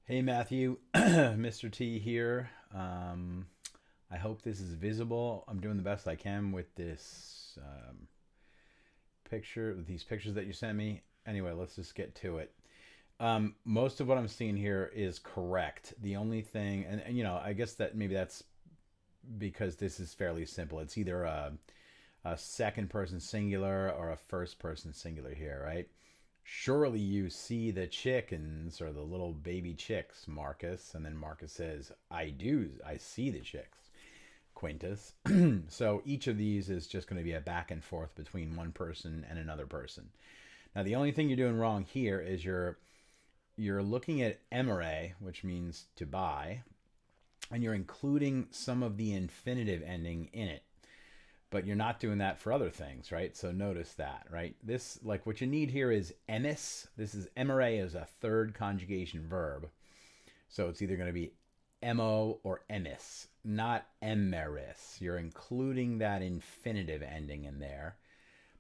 Hey Matthew, Mr. T here. I hope this is visible. I'm doing the best I can with this picture, with these pictures that you sent me. Anyway, let's just get to it. Most of what I'm seeing here is correct. The only thing, and I guess that maybe that's because this is fairly simple. It's either a second person singular or a first person singular here, right? Surely you see the chickens or the little baby chicks, Marcus. And then Marcus says, I do. I see the chicks, Quintus. So each of these is just going to be a back and forth between one person and another person. Now, the only thing you're doing wrong here is you're looking at emere, which means to buy, and you're including some of the infinitive ending in it, but you're not doing that for other things, right? So notice that, right? This, like, what you need here is emis. This is emere as a third conjugation verb. So it's either going to be mo or emis, not emeris. You're including that infinitive ending in there.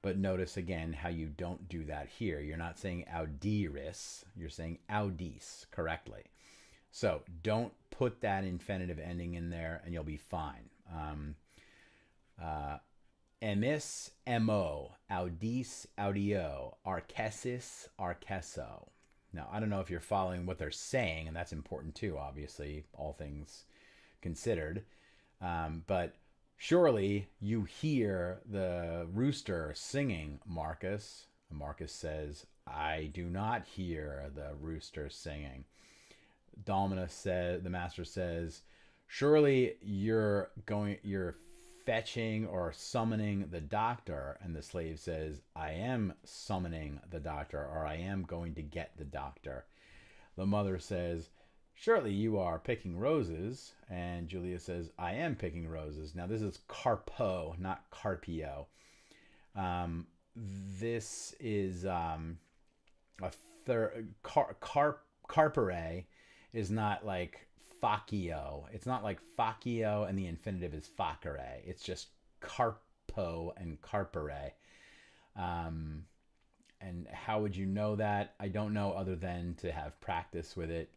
But notice again how you don't do that here. You're not saying audiris, you're saying audis correctly. So don't put that infinitive ending in there and you'll be fine. Uh, Emis, mo, audis, audio, archesis, archeso. Now, I don't know if you're following what they're saying, and that's important too, obviously, all things considered. But surely you hear the rooster singing, Marcus. Marcus says, I do not hear the rooster singing. Dominus says, the master says, surely you're fetching or summoning the doctor. And the slave says, I am summoning the doctor, or I am going to get the doctor. The mother says, surely you are picking roses. And Julia says, I am picking roses. Now this is carpo, not carpio. Um, this is a third carpere is not like faccio. It's not like faccio and the infinitive is facere. It's just carpo and carpere. Um, and how would you know that? I don't know other than to have practice with it.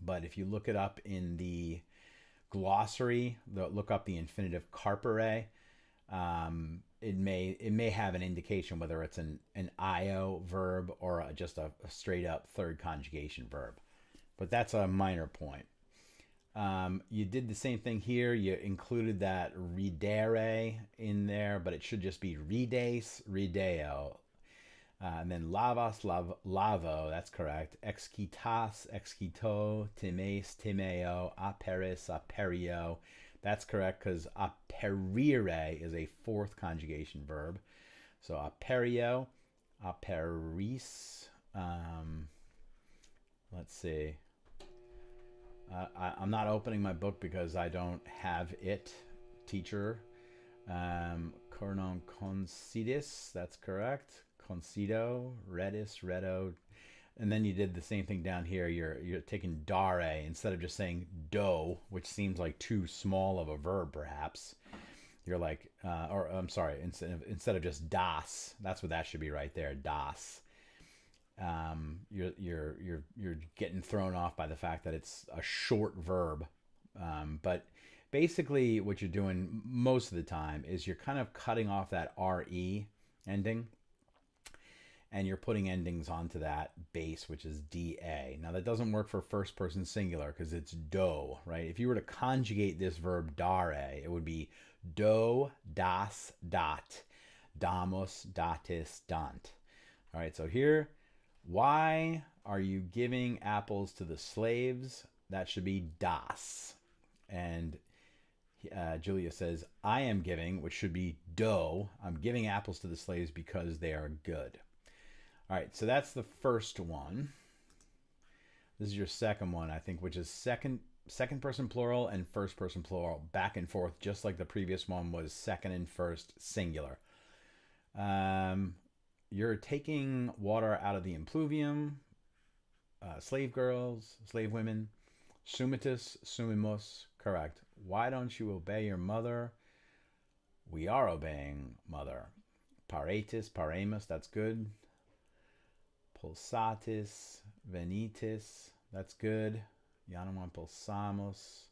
But if you look it up in the glossary, look up the infinitive carpere, it may have an indication whether it's an io verb or just a straight up third conjugation verb. But that's a minor point. You did the same thing here. You included that ridere in there, but it should just be rides, rideo. And then lavas, lavo, that's correct. Excitas, excito, times, timeo, aperis, aperio. That's correct because aperire is a fourth conjugation verb. So aperio, aperis. Let's see. I'm not opening my book because I don't have it, teacher. Cornon concidis, that's correct. Concido, redis, redo. And then you did the same thing down here. You're taking dare instead of just saying do, which seems like too small of a verb, perhaps. You're like, or I'm sorry, instead of just das, that's what that should be right there, das. You're getting thrown off by the fact that it's a short verb. But basically, what you're doing most of the time is you're kind of cutting off that re ending, and you're putting endings onto that base, which is da. Now that doesn't work for first person singular because it's do, right? If you were to conjugate this verb dare, it would be do, das, dat, damus, datis, dant. All right, so here, why are you giving apples to the slaves? That should be das. And Julia says, I am giving, which should be do. I'm giving apples to the slaves because they are good. All right, so that's the first one. This is your second one, I think, which is second person plural and first person plural, back and forth, just like the previous one was second and first singular. You're taking water out of the impluvium. Slave girls, slave women. Sumitus, sumimus, correct. Why don't you obey your mother? We are obeying mother. Paretis, paremus, that's good. Pulsatis, venitis. That's good. Ya no impulsamos.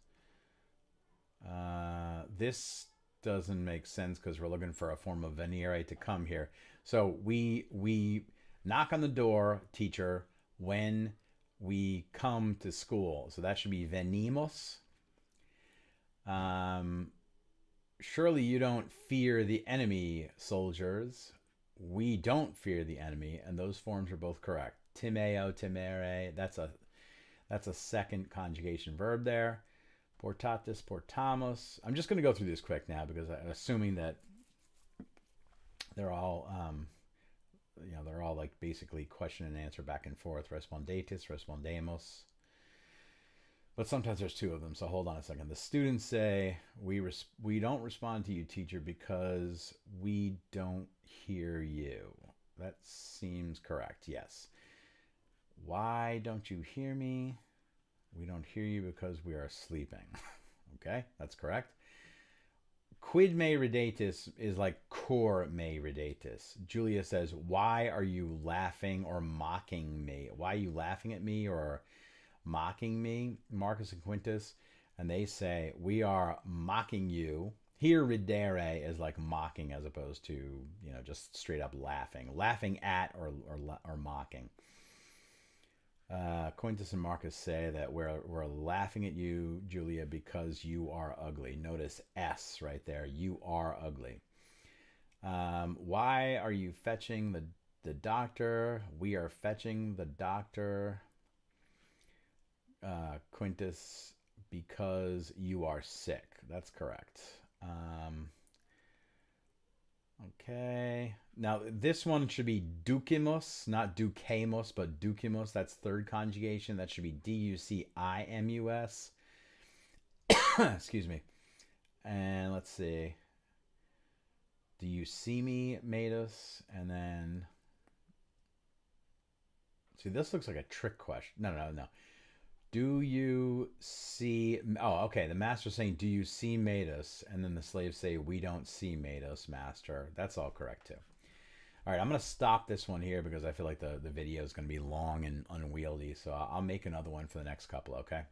This doesn't make sense because we're looking for a form of venire to come here. So we knock on the door, teacher, when we come to school. So that should be venimos. Um, Surely you don't fear the enemy, soldiers. We don't fear the enemy, and those forms are both correct. Timeo, timere. That's a second conjugation verb there. Portatis, portamos. I'm just going to go through this quick now because I'm assuming that they're all, they're all like basically question and answer back and forth. Respondetis, respondemos. But sometimes there's two of them, so hold on a second. The students say, we don't respond to you, teacher, because we don't hear you. That seems correct, yes. Why don't you hear me? We don't hear you because we are sleeping. Okay, that's correct. Quid me ridetis is like cor me ridetis. Julia says, why are you laughing or mocking me? Why are you laughing at me or mocking me? Marcus and Quintus, and they say, we are mocking you. Here, ridere is like mocking as opposed to, just straight up laughing at or mocking. Quintus and Marcus say that we're laughing at you, Julia, because you are ugly. Notice S right there. You are ugly. Why are you fetching the doctor? We are fetching the doctor. Quintus, because you are sick. That's correct. Okay. Now, this one should be ducimus, not ducamus, but ducimus. That's third conjugation. That should be ducimus. Excuse me. And let's see. Do you see me, Matus? And then... See, this looks like a trick question. No. Do you see... Oh, okay. The master's saying, do you see Matus? And then the slaves say, we don't see Matus, master. That's all correct, too. All right, I'm going to stop this one here because I feel like the video is going to be long and unwieldy. So I'll make another one for the next couple, okay?